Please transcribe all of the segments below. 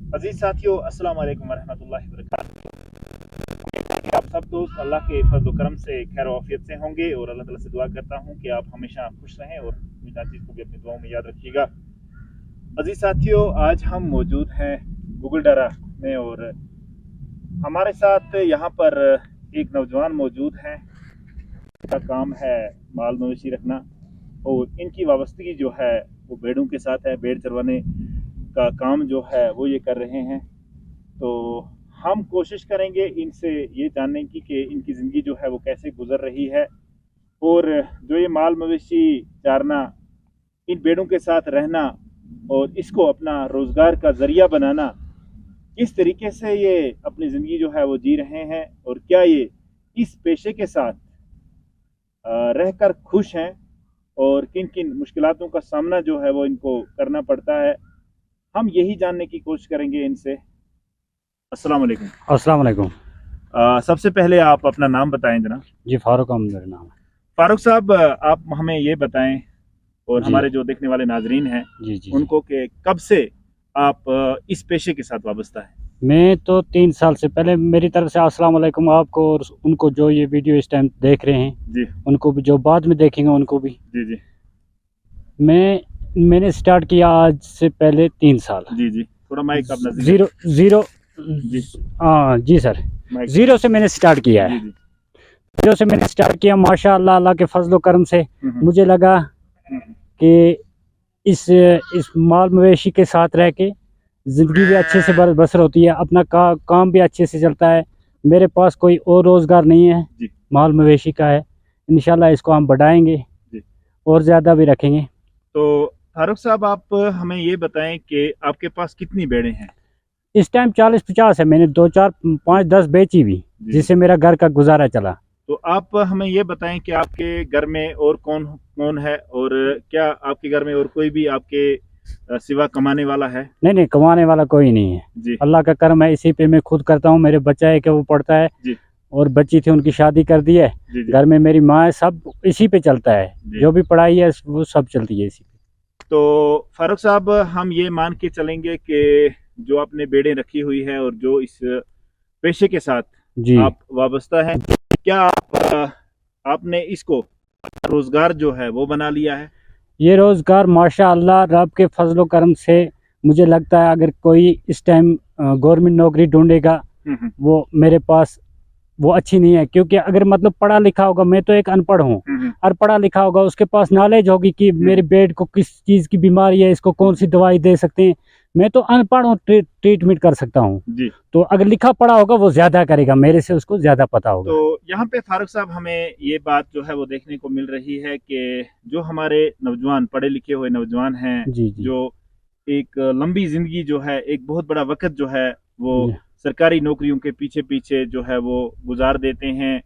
अजीज साथियों, अस्सलाम वालेकुम वरहमतुल्लाहि वबरकातुहू। आप सब दोस्त अल्लाह के फजल करम से खैर वाफियत से होंगे और अल्लाह ताला से दुआ करता हूँ कि आप हमेशा खुश रहें और अपनी नाचीज़ को भी अपनी दुआओं में याद रखिएगा। अजीज साथियों, आज हम मौजूद हैं गुगलडरा में और हमारे साथ यहाँ पर एक नौजवान मौजूद हैं। इनका काम है माल मवेशी रखना और इनकी वाबस्तगी जो है वो भेड़ों के साथ है। भेड़ चरवाने का काम जो है वो ये कर रहे हैं। तो हम कोशिश करेंगे इनसे ये जानने की कि इनकी ज़िंदगी जो है वो कैसे गुजर रही है और जो ये माल मवेशी चारना, इन भेड़ों के साथ रहना और इसको अपना रोज़गार का ज़रिया बनाना, किस तरीके से ये अपनी ज़िंदगी जो है वो जी रहे हैं और क्या ये इस पेशे के साथ रहकर खुश हैं और किन किन मुश्किलातों का सामना जो है वो इनको करना पड़ता है, हम यही जानने की कोशिश करेंगे इनसे। अस्सलाम वालेकुम। अस्सलाम वालेकुम। सबसे पहले आप अपना नाम बताएं जनाब। जी, फारूक अहमद मेरा नाम है। फारूक साहब, आप हमें ये बताएं और जी। हमारे जो देखने वाले नाजरीन हैं जी उनको कि कब से आप इस पेशे के साथ वाबस्ता है। मैं तो 3 साल से पहले, मेरी तरफ से अस्सलाम वालेकुम आपको और उनको जो ये वीडियो इस टाइम देख रहे हैं जी उनको भी, जो बाद में देखेंगे उनको भी। जी जी मैंने स्टार्ट किया आज से पहले 3 साल। जी जी थोड़ा माइक अपना जीरो जी हाँ जी सर, माइक जीरो से मैंने स्टार्ट किया है। जी जी जीरो से मैंने स्टार्ट किया, माशाअल्लाह अल्लाह के फजल करम से मुझे लगा कि इस माल मवेशी के साथ रह के ज़िंदगी भी अच्छे से बसर होती है, अपना काम भी अच्छे से चलता है। मेरे पास कोई और रोज़गार नहीं है, माल मवेशी का है। इंशाल्लाह इसको हम बढ़ाएंगे और ज़्यादा भी रखेंगे। तो फारूक साहब, आप हमें ये बताएं कि आपके पास कितनी भेड़ें हैं। इस टाइम 40-50 है। मैंने 2, 4, 5, 10 बेची भी, जिससे मेरा घर का गुजारा चला। तो आप हमें ये बताएं कि आपके घर में और कौन कौन है और क्या आपके घर में और कोई भी आपके सिवा कमाने वाला है। नहीं, कमाने वाला कोई नहीं है जी। अल्लाह का करम है, इसी पे मैं खुद करता हूँ। मेरे बच्चा है कि वो पढ़ता है जी। और बच्ची थी उनकी शादी कर दी है। जी जी। घर में मेरी माँ है, सब इसी पे चलता है। जो भी पढ़ाई है वो सब चलती है इसी पे। तो फारूक साहब, हम ये मान के चलेंगे कि जो आपने भेड़ें रखी हुई है और जो इस पेशे के साथ जी आप वाबस्ता हैं, क्या आपने इसको रोजगार जो है वो बना लिया है। ये रोज़गार माशाअल्लाह रब के फजलो करम से मुझे लगता है, अगर कोई इस टाइम गवर्नमेंट नौकरी ढूंढेगा वो मेरे पास वो अच्छी नहीं है। क्योंकि अगर मतलब पढ़ा लिखा होगा, मैं तो एक अनपढ़ हूँ, और पढ़ा लिखा होगा उसके पास नॉलेज होगी कि मेरे बेड को किस चीज़ की बीमारी है, इसको कौन सी दवाई दे सकते हैं। मैं तो अनपढ़ हूँ, ट्रीटमेंट कर सकता हूँ। तो अगर लिखा पढ़ा होगा वो ज़्यादा करेगा, मेरे से उसको ज़्यादा पता होगा। तो यहाँ पे फारूक साहब, हमें ये बात जो है वो देखने को मिल रही है कि जो हमारे नौजवान, पढ़े लिखे हुए नौजवान हैं, जी। जो एक लंबी जिंदगी जो है, एक बहुत बड़ा वक्त जो है वो सरकारी नौकरियों के पीछे पीछे जो है वो गुजार देते हैं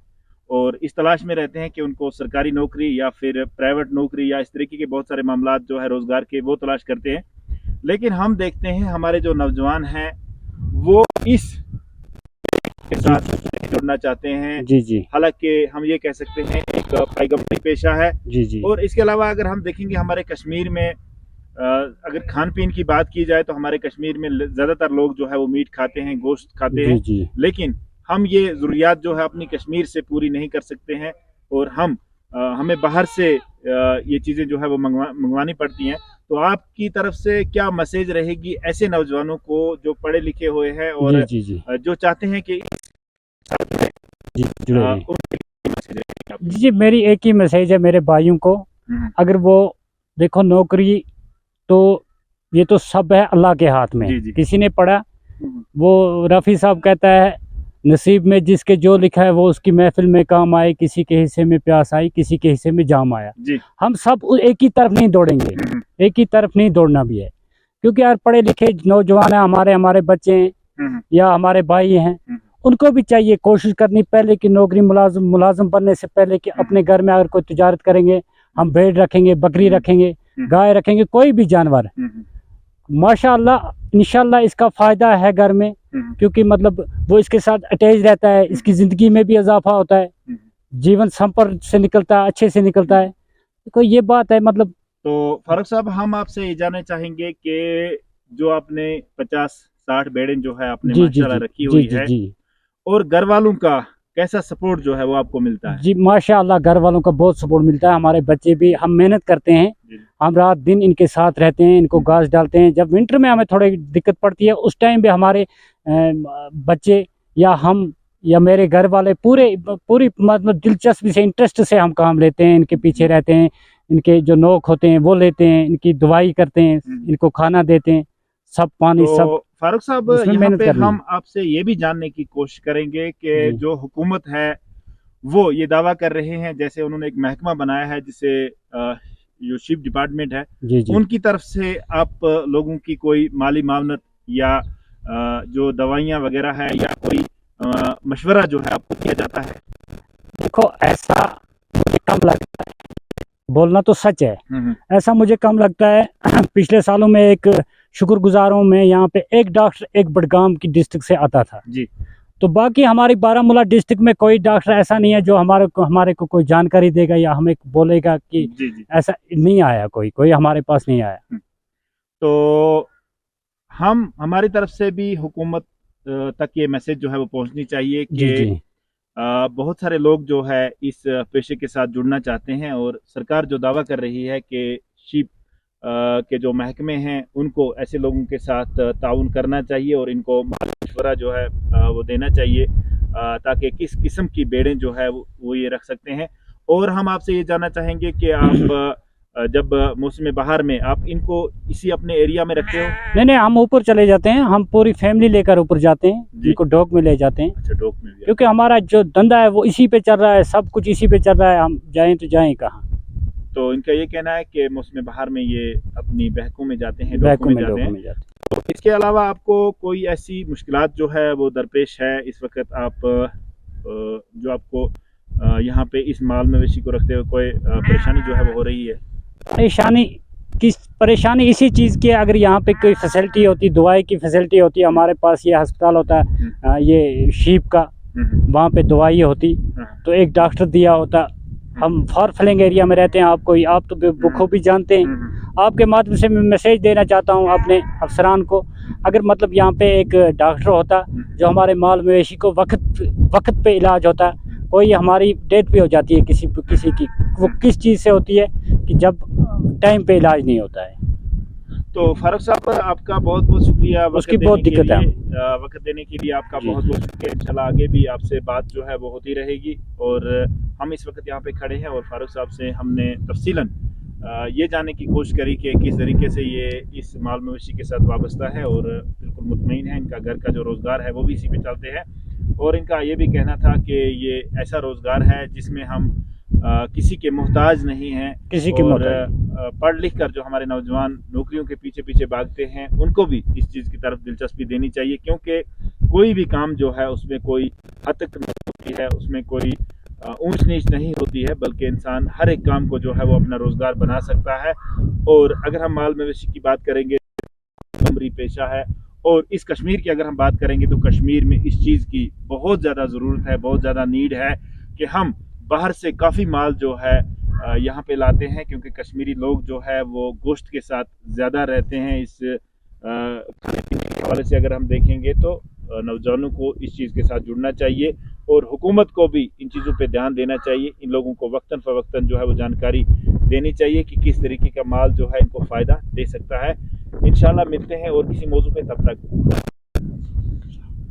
और इस तलाश में रहते हैं कि उनको सरकारी नौकरी या फिर प्राइवेट नौकरी या इस तरीके के बहुत सारे मामलात जो है रोजगार के वो तलाश करते हैं। लेकिन हम देखते हैं हमारे जो नौजवान हैं वो इस के साथ जुड़ना चाहते हैं। जी। हालांकि हम ये कह सकते हैं एक पैगंबरी पेशा है। जी। और इसके अलावा अगर हम देखेंगे हमारे कश्मीर में, अगर खान पीन की बात की जाए तो हमारे कश्मीर में ज़्यादातर लोग जो है वो मीट खाते हैं, गोश्त खाते हैं। जी। लेकिन हम ये ज़रूरियात जो है अपनी कश्मीर से पूरी नहीं कर सकते हैं और हमें बाहर से ये चीज़ें जो है वो मंगवानी पड़ती हैं। तो आपकी तरफ से क्या मैसेज रहेगी ऐसे नौजवानों को जो पढ़े लिखे हुए हैं और जो चाहते हैं कि जी, मेरी एक ही मैसेज है मेरे भाइयों को। अगर वो देखो, नौकरी तो ये तो सब है अल्लाह के हाथ में। किसी ने पढ़ा, वो रफ़ी साहब कहता है नसीब में जिसके जो लिखा है वो उसकी महफिल में काम आए, किसी के हिस्से में प्यास आई, किसी के हिस्से में जाम आया। हम सब एक ही तरफ नहीं दौड़ेंगे, एक ही तरफ नहीं दौड़ना भी है। क्योंकि यार पढ़े लिखे नौजवान हैं, हमारे बच्चे हैं या हमारे भाई हैं, उनको भी चाहिए कोशिश करनी पहले कि नौकरी मुलाजिम बनने से पहले कि अपने घर में अगर कोई तिजारत करेंगे, हम भेड़ रखेंगे, बकरी रखेंगे, गाय रखेंगे, कोई भी जानवर, माशाअल्लाह इंशाल्लाह इसका फ़ायदा है घर में। क्योंकि मतलब वो इसके साथ अटैच रहता है, इसकी ज़िंदगी में भी इजाफा होता है, जीवन संपर्क से निकलता है, अच्छे से निकलता है। तो ये बात है मतलब। तो फारूक साहब, हम आपसे ये जानना चाहेंगे कि जो आपने 50 60 बेड़ें जो है आपने जी जी माशाल्लाह जी रखी जी हुई जी है, जी और घर वालों का कैसा सपोर्ट जो है वो आपको मिलता है? जी माशाअल्लाह घर वालों का बहुत सपोर्ट मिलता है। हमारे बच्चे भी, हम मेहनत करते हैं, जी हम रात दिन इनके साथ रहते हैं, इनको घास डालते हैं। जब विंटर में हमें थोड़ी दिक्कत पड़ती है उस टाइम भी हमारे बच्चे या हम या मेरे घर वाले पूरी मतलब दिलचस्पी से, इंटरेस्ट से हम काम लेते हैं, इनके पीछे रहते हैं, इनके जो नोक होते हैं वो लेते हैं, इनकी दवाई करते हैं, इनको खाना देते हैं, सब पानी सब। तो फारूक साहब इसमें यहाँ मेहनत पे करनी हम आपसे ये भी जानने की कोशिश करेंगे कि जी जो हुकूमत है वो ये दावा कर रहे हैं, जैसे उन्होंने एक महकमा बनाया है जिसे जो चीफ डिपार्टमेंट है, जी जी उनकी तरफ से आप लोगों की कोई माली मामनत या जो दवाइयाँ वगैरह है या कोई मशवरा जो है आपको दिया जाता है? देखो ऐसा मुझे कम लगता है, बोलना तो सच है, हम्म, ऐसा मुझे कम लगता है। पिछले सालों में एक शुक्रगुजार हूँ मैं, यहाँ पे एक डॉक्टर एक बडगाम की डिस्ट्रिक्ट से आता था, जी तो बाकी हमारी बारामूला डिस्ट्रिक्ट में कोई डॉक्टर ऐसा नहीं है जो हमारे को कोई जानकारी देगा या हमें बोलेगा कि जी जी। ऐसा नहीं आया, कोई हमारे पास नहीं आया। तो हम हमारी तरफ से भी हुकूमत तक ये मैसेज जो है वो पहुंचनी चाहिए जी कि जी बहुत सारे लोग जो है इस पेशे के साथ जुड़ना चाहते हैं, और सरकार जो दावा कर रही है कि शीप के जो महकमे हैं उनको ऐसे लोगों के साथ ताउन करना चाहिए और इनको माली मशवरा जो है वो देना चाहिए, ताकि किस किस्म की बेड़ें जो है वो ये रख सकते हैं। और हम आपसे ये जानना चाहेंगे कि आप जब मौसम बहार में आप इनको इसी अपने एरिया में रखते हो? नहीं, हम ऊपर चले जाते हैं, हम पूरी फैमिली लेकर ऊपर जाते हैं, जी। इनको डॉग में ले जाते हैं, अच्छा, डॉग में भी? क्योंकि हमारा जो धंधा है वो इसी पे चल रहा है, सब कुछ इसी पे चल रहा है, हम जाएं तो जाएं कहाँ। तो इनका ये कहना है कि मौसम बहार में ये अपनी बहकों में जाते हैं, बैकों डॉगों में में जाते हैं। में जाते हैं। तो इसके अलावा आपको कोई ऐसी मुश्किलात जो है वो दरपेश है इस वक्त, आप जो आपको यहाँ पे इस माल मवेशी को रखते हुए कोई परेशानी जो है वो हो रही है? परेशानी इसी चीज़ की है, अगर यहाँ पे कोई फैसिलिटी होती, दवाई की फैसिलिटी होती, हमारे पास ये अस्पताल होता है ये शीप का, वहाँ पे दवाई होती तो एक डॉक्टर दिया होता। हम फार फ्लैंग एरिया में रहते हैं, आप तो बखूबी जानते हैं। आपके माध्यम से मैं मैसेज देना चाहता हूँ अपने अफसरान को, अगर मतलब यहाँ पे एक डॉक्टर होता जो हमारे माल मवेशी को वक्त पे इलाज होता, कोई हमारी डेथ भी हो जाती है किसी की, वो किस चीज़ से होती है कि जब टाइम पे इलाज नहीं होता है। तो फारूक साहब आपका बहुत बहुत शुक्रिया, उसकी बहुत दिक्कत है, वक्त देने के लिए आपका बहुत बहुत शुक्रिया। इंशाल्लाह आगे भी आपसे बात जो है वो होती रहेगी, और हम इस वक्त यहाँ पे खड़े हैं और फारूक साहब से हमने तफसीलन ये जानने की कोशिश करी कि किस तरीके से ये इस माल मवेशी के साथ वाबस्ता है, और बिल्कुल मुतमईन है, इनका घर का जो रोज़गार है वो भी इसी पे चलते हैं, और इनका ये भी कहना था कि ये ऐसा रोज़गार है जिसमें हम किसी के मोहताज नहीं हैं, किसी के और पढ़ लिख कर जो हमारे नौजवान नौकरियों के पीछे पीछे भागते हैं उनको भी इस चीज़ की तरफ दिलचस्पी देनी चाहिए, क्योंकि कोई भी काम जो है उसमें कोई हद तक नहीं होती है, उसमें कोई ऊंच नीच नहीं होती है, बल्कि इंसान हर एक काम को जो है वो अपना रोज़गार बना सकता है। और अगर हम माल मवेशी की बात करेंगे, अमरी पेशा है, और इस कश्मीर की अगर हम बात करेंगे तो कश्मीर में इस चीज़ की बहुत ज़्यादा ज़रूरत है, बहुत ज़्यादा नीड है कि हम बाहर से काफ़ी माल जो है यहाँ पे लाते हैं, क्योंकि कश्मीरी लोग जो है वो गोश्त के साथ ज़्यादा रहते हैं। इस खाने पीने के हवाले से अगर हम देखेंगे तो नौजवानों को इस चीज़ के साथ जुड़ना चाहिए, और हुकूमत को भी इन चीज़ों पे ध्यान देना चाहिए, इन लोगों को वक्तन फ़वक्तन जो है वो जानकारी देनी चाहिए कि किस तरीके का माल जो है इनको फ़ायदा दे सकता है। इंशाल्लाह मिलते हैं और किसी मौजू पे, तब तक।